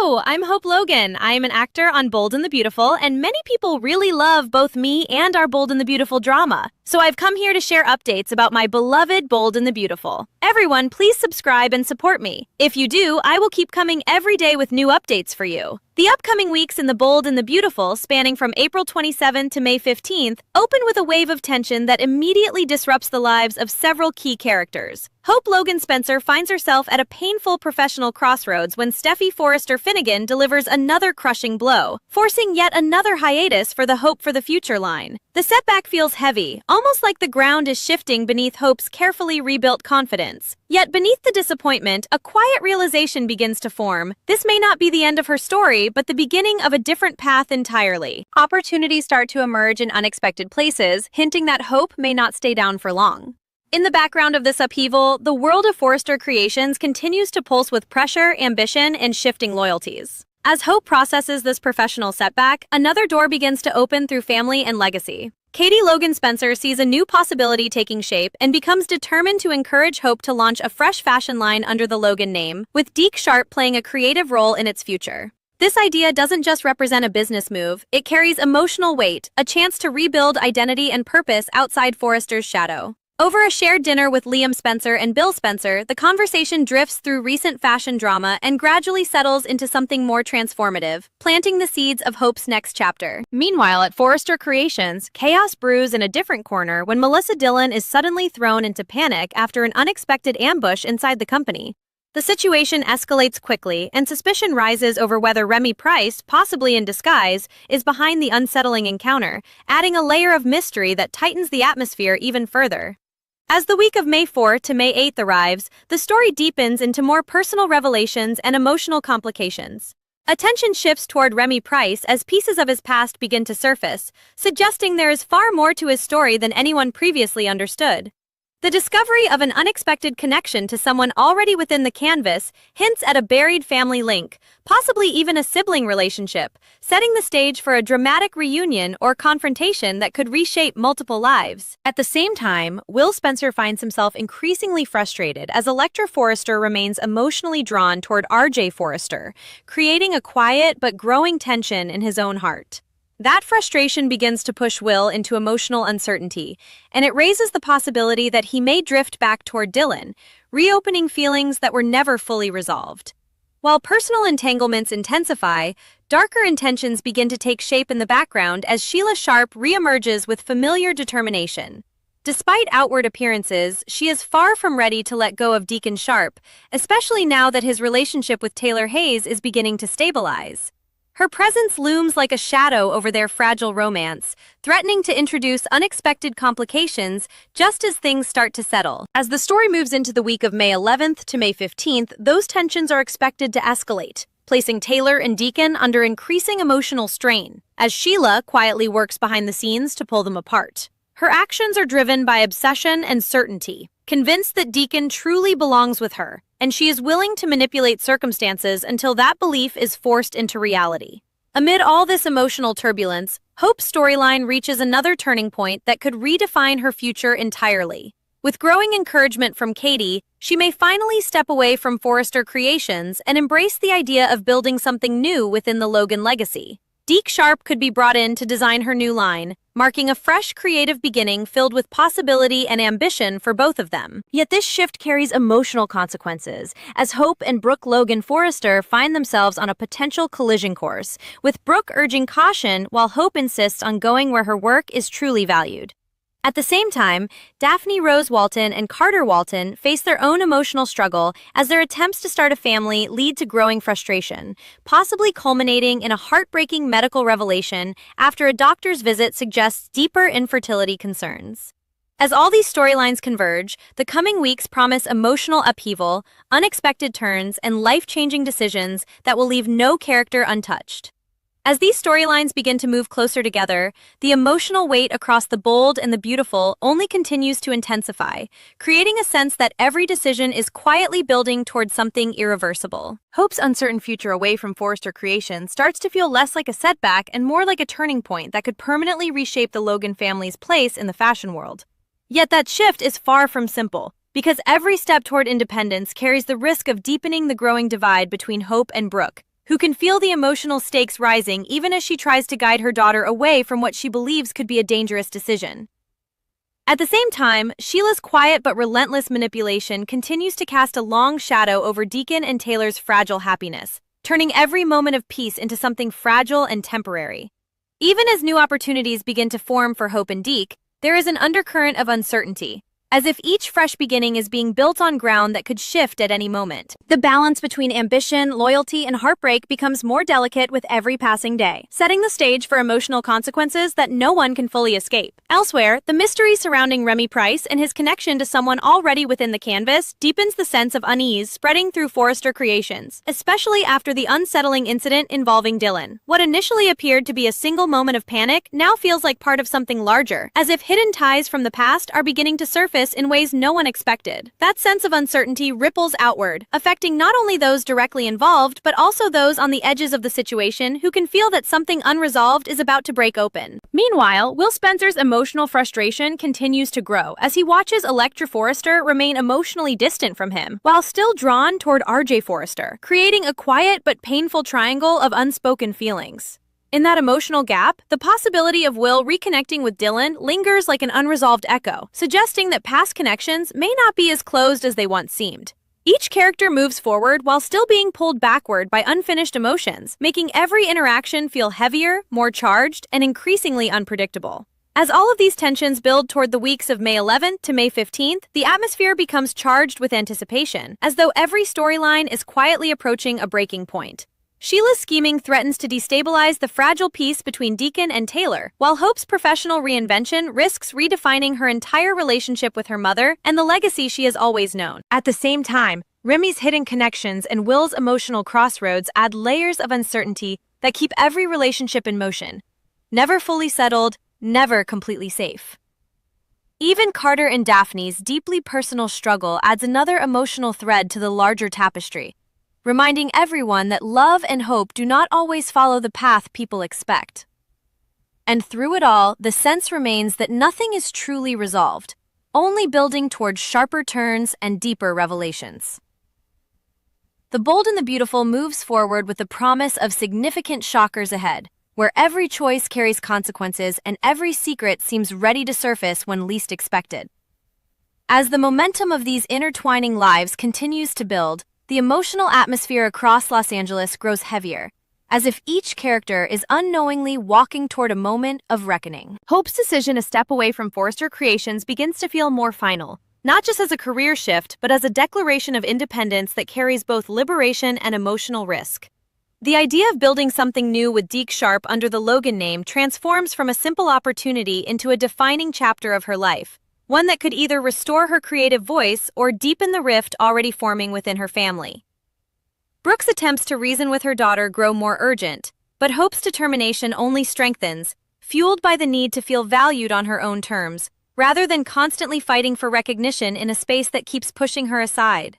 Hello, I'm Hope Logan. I am an actor on Bold and the Beautiful, and many people really love both me and our Bold and the Beautiful drama. So I've come here to share updates about my beloved Bold and the Beautiful. Everyone, please subscribe and support me. If you do, I will keep coming every day with new updates for you. The upcoming weeks in the Bold and the Beautiful, spanning from April 27th to May 15th, open with a wave of tension that immediately disrupts the lives of several key characters. Hope Logan Spencer finds herself at a painful professional crossroads when Steffy Forrester Finnegan delivers another crushing blow, forcing yet another hiatus for the Hope for the Future line. The setback feels heavy, almost like the ground is shifting beneath Hope's carefully rebuilt confidence. Yet beneath the disappointment, a quiet realization begins to form. This may not be the end of her story, but the beginning of a different path entirely. Opportunities start to emerge in unexpected places, hinting that Hope may not stay down for long. In the background of this upheaval, the world of Forrester Creations continues to pulse with pressure, ambition, and shifting loyalties. As Hope processes this professional setback, another door begins to open through family and legacy. Katie Logan Spencer sees a new possibility taking shape and becomes determined to encourage Hope to launch a fresh fashion line under the Logan name, with Deke Sharp playing a creative role in its future. This idea doesn't just represent a business move, it carries emotional weight, a chance to rebuild identity and purpose outside Forrester's shadow. Over a shared dinner with Liam Spencer and Bill Spencer, the conversation drifts through recent fashion drama and gradually settles into something more transformative, planting the seeds of Hope's next chapter. Meanwhile, at Forrester Creations, chaos brews in a different corner when Melissa Dillon is suddenly thrown into panic after an unexpected ambush inside the company. The situation escalates quickly, and suspicion rises over whether Remy Price, possibly in disguise, is behind the unsettling encounter, adding a layer of mystery that tightens the atmosphere even further. As the week of May 4th to May 8th arrives, the story deepens into more personal revelations and emotional complications. Attention shifts toward Remy Price as pieces of his past begin to surface, suggesting there is far more to his story than anyone previously understood. The discovery of an unexpected connection to someone already within the canvas hints at a buried family link, possibly even a sibling relationship, setting the stage for a dramatic reunion or confrontation that could reshape multiple lives. At the same time, Will Spencer finds himself increasingly frustrated as Electra Forrester remains emotionally drawn toward RJ Forrester, creating a quiet but growing tension in his own heart. That frustration begins to push Will into emotional uncertainty, and it raises the possibility that he may drift back toward Dylan, reopening feelings that were never fully resolved. While personal entanglements intensify, darker intentions begin to take shape in the background as Sheila Sharp reemerges with familiar determination. Despite outward appearances, she is far from ready to let go of Deacon Sharp, especially now that his relationship with Taylor Hayes is beginning to stabilize. Her presence looms like a shadow over their fragile romance, threatening to introduce unexpected complications just as things start to settle. As the story moves into the week of May 11th to May 15th, those tensions are expected to escalate, placing Taylor and Deacon under increasing emotional strain, as Sheila quietly works behind the scenes to pull them apart. Her actions are driven by obsession and certainty, convinced that Deacon truly belongs with her, and she is willing to manipulate circumstances until that belief is forced into reality. Amid all this emotional turbulence, Hope's storyline reaches another turning point that could redefine her future entirely. With growing encouragement from Katie, she may finally step away from Forrester Creations and embrace the idea of building something new within the Logan legacy. Deke Sharp could be brought in to design her new line, marking a fresh creative beginning filled with possibility and ambition for both of them. Yet this shift carries emotional consequences, as Hope and Brooke Logan Forrester find themselves on a potential collision course, with Brooke urging caution while Hope insists on going where her work is truly valued. At the same time, Daphne Rose Walton and Carter Walton face their own emotional struggle as their attempts to start a family lead to growing frustration, possibly culminating in a heartbreaking medical revelation after a doctor's visit suggests deeper infertility concerns. As all these storylines converge, the coming weeks promise emotional upheaval, unexpected turns, and life-changing decisions that will leave no character untouched. As these storylines begin to move closer together, the emotional weight across the Bold and the Beautiful only continues to intensify, creating a sense that every decision is quietly building towards something irreversible. Hope's uncertain future away from Forrester Creations starts to feel less like a setback and more like a turning point that could permanently reshape the Logan family's place in the fashion world. Yet that shift is far from simple, because every step toward independence carries the risk of deepening the growing divide between Hope and Brooke, who can feel the emotional stakes rising even as she tries to guide her daughter away from what she believes could be a dangerous decision. At the same time, Sheila's quiet but relentless manipulation continues to cast a long shadow over Deacon and Taylor's fragile happiness, turning every moment of peace into something fragile and temporary. Even as new opportunities begin to form for Hope and Deke, there is an undercurrent of uncertainty, as if each fresh beginning is being built on ground that could shift at any moment. The balance between ambition, loyalty, and heartbreak becomes more delicate with every passing day, setting the stage for emotional consequences that no one can fully escape. Elsewhere, the mystery surrounding Remy Price and his connection to someone already within the canvas deepens the sense of unease spreading through Forrester creations, especially after the unsettling incident involving Dylan. What initially appeared to be a single moment of panic now feels like part of something larger, as if hidden ties from the past are beginning to surface in ways no one expected. That sense of uncertainty ripples outward, affecting not only those directly involved, but also those on the edges of the situation who can feel that something unresolved is about to break open. Meanwhile, Will Spencer's emotional frustration continues to grow as he watches Electra Forrester remain emotionally distant from him, while still drawn toward RJ Forrester, creating a quiet but painful triangle of unspoken feelings. In that emotional gap, the possibility of Will reconnecting with Dylan lingers like an unresolved echo, suggesting that past connections may not be as closed as they once seemed. Each character moves forward while still being pulled backward by unfinished emotions, making every interaction feel heavier, more charged, and increasingly unpredictable. As all of these tensions build toward the weeks of May 11th to May 15th, the atmosphere becomes charged with anticipation, as though every storyline is quietly approaching a breaking point. Sheila's scheming threatens to destabilize the fragile peace between Deacon and Taylor, while Hope's professional reinvention risks redefining her entire relationship with her mother and the legacy she has always known. At the same time, Remy's hidden connections and Will's emotional crossroads add layers of uncertainty that keep every relationship in motion. Never fully settled, never completely safe. Even Carter and Daphne's deeply personal struggle adds another emotional thread to the larger tapestry, reminding everyone that love and hope do not always follow the path people expect. And through it all, the sense remains that nothing is truly resolved, only building towards sharper turns and deeper revelations. The Bold and the Beautiful moves forward with the promise of significant shockers ahead, where every choice carries consequences and every secret seems ready to surface when least expected. As the momentum of these intertwining lives continues to build, the emotional atmosphere across Los Angeles grows heavier, as if each character is unknowingly walking toward a moment of reckoning. Hope's decision to step away from Forrester Creations begins to feel more final, not just as a career shift, but as a declaration of independence that carries both liberation and emotional risk. The idea of building something new with Deke Sharp under the Logan name transforms from a simple opportunity into a defining chapter of her life, one that could either restore her creative voice or deepen the rift already forming within her family. Brooke's attempts to reason with her daughter grow more urgent, but Hope's determination only strengthens, fueled by the need to feel valued on her own terms, rather than constantly fighting for recognition in a space that keeps pushing her aside.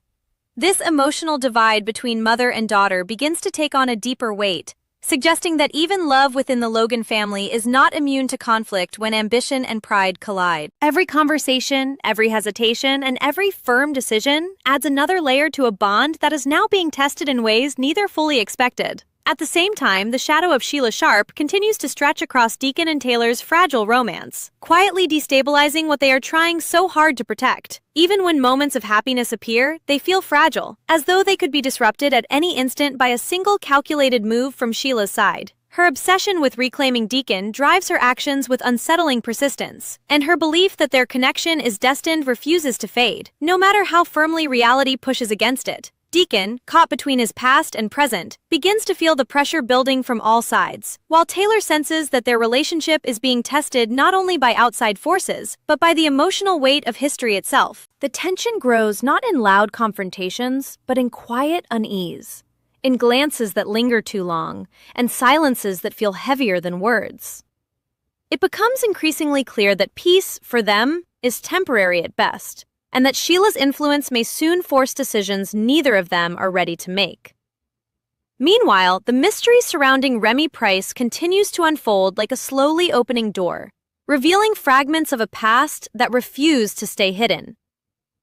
This emotional divide between mother and daughter begins to take on a deeper weight, suggesting that even love within the Logan family is not immune to conflict when ambition and pride collide. Every conversation, every hesitation, and every firm decision adds another layer to a bond that is now being tested in ways neither fully expected. At the same time, the shadow of Sheila Sharp continues to stretch across Deacon and Taylor's fragile romance, quietly destabilizing what they are trying so hard to protect. Even when moments of happiness appear, they feel fragile, as though they could be disrupted at any instant by a single calculated move from Sheila's side. Her obsession with reclaiming Deacon drives her actions with unsettling persistence, and her belief that their connection is destined refuses to fade, no matter how firmly reality pushes against it. Deacon, caught between his past and present, begins to feel the pressure building from all sides, while Taylor senses that their relationship is being tested not only by outside forces, but by the emotional weight of history itself. The tension grows not in loud confrontations, but in quiet unease, in glances that linger too long, and silences that feel heavier than words. It becomes increasingly clear that peace, for them, is temporary at best, and that Sheila's influence may soon force decisions neither of them are ready to make. Meanwhile, the mystery surrounding Remy Price continues to unfold like a slowly opening door, revealing fragments of a past that refuse to stay hidden.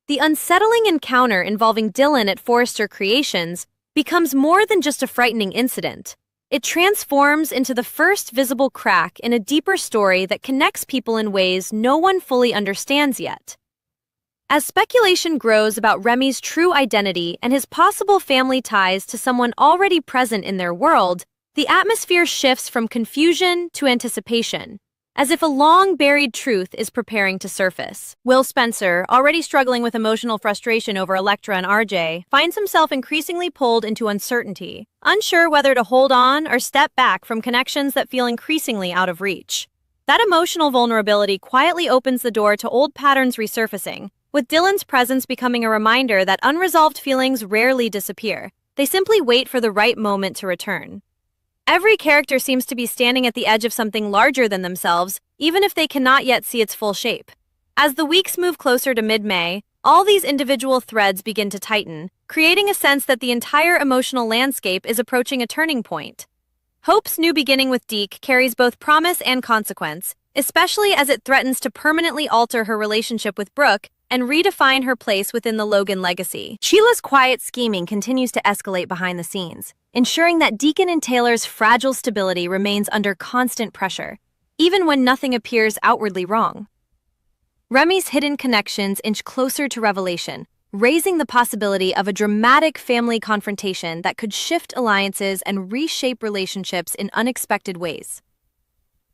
The unsettling encounter involving Dylan at Forrester Creations becomes more than just a frightening incident. It transforms into the first visible crack in a deeper story that connects people in ways no one fully understands yet. As speculation grows about Remy's true identity and his possible family ties to someone already present in their world, the atmosphere shifts from confusion to anticipation, as if a long-buried truth is preparing to surface. Will Spencer, already struggling with emotional frustration over Elektra and RJ, finds himself increasingly pulled into uncertainty, unsure whether to hold on or step back from connections that feel increasingly out of reach. That emotional vulnerability quietly opens the door to old patterns resurfacing, with Dylan's presence becoming a reminder that unresolved feelings rarely disappear. They simply wait for the right moment to return. Every character seems to be standing at the edge of something larger than themselves, even if they cannot yet see its full shape. As the weeks move closer to mid-May, all these individual threads begin to tighten, creating a sense that the entire emotional landscape is approaching a turning point. Hope's new beginning with Deke carries both promise and consequence, especially as it threatens to permanently alter her relationship with Brooke and redefine her place within the Logan legacy. Sheila's quiet scheming continues to escalate behind the scenes, ensuring that Deacon and Taylor's fragile stability remains under constant pressure, even when nothing appears outwardly wrong. Remy's hidden connections inch closer to revelation, raising the possibility of a dramatic family confrontation that could shift alliances and reshape relationships in unexpected ways.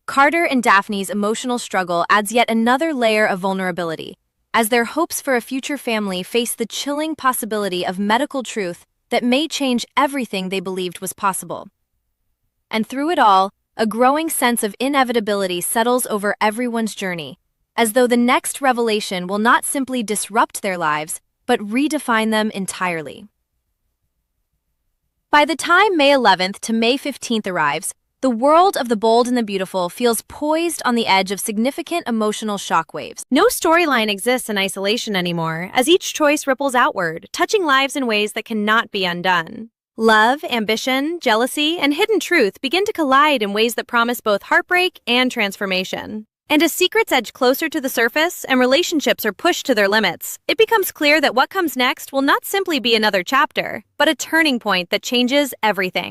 Carter and Daphne's emotional struggle adds yet another layer of vulnerability, as their hopes for a future family face the chilling possibility of medical truth that may change everything they believed was possible. And through it all, a growing sense of inevitability settles over everyone's journey, as though the next revelation will not simply disrupt their lives, but redefine them entirely. By the time May 11th to May 15th arrives, the world of The Bold and the Beautiful feels poised on the edge of significant emotional shockwaves. No storyline exists in isolation anymore, as each choice ripples outward, touching lives in ways that cannot be undone. Love, ambition, jealousy, and hidden truth begin to collide in ways that promise both heartbreak and transformation. And as secrets edge closer to the surface and relationships are pushed to their limits, it becomes clear that what comes next will not simply be another chapter, but a turning point that changes everything.